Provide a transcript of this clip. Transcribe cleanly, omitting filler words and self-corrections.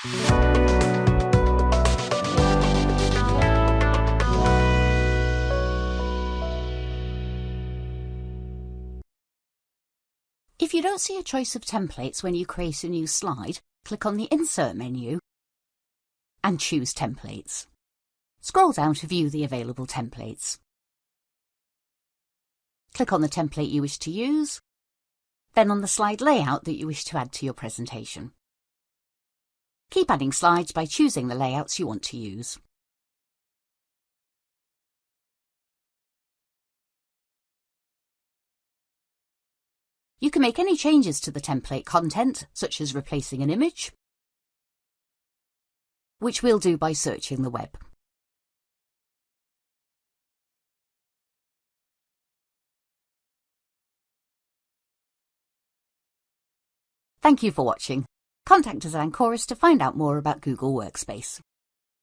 If you don't see a choice of templates when you create a new slide, click on the Insert menu and choose Templates. Scroll down to view the available templates. Click on the template you wish to use, then on the slide layout that you wish to add to your presentation. Keep adding slides by choosing the layouts you want to use. You can make any changes to the template content, such as replacing an image, which we'll do by searching the web. Thank you for watching. Contact us at Ancoris to find out more about Google Workspace.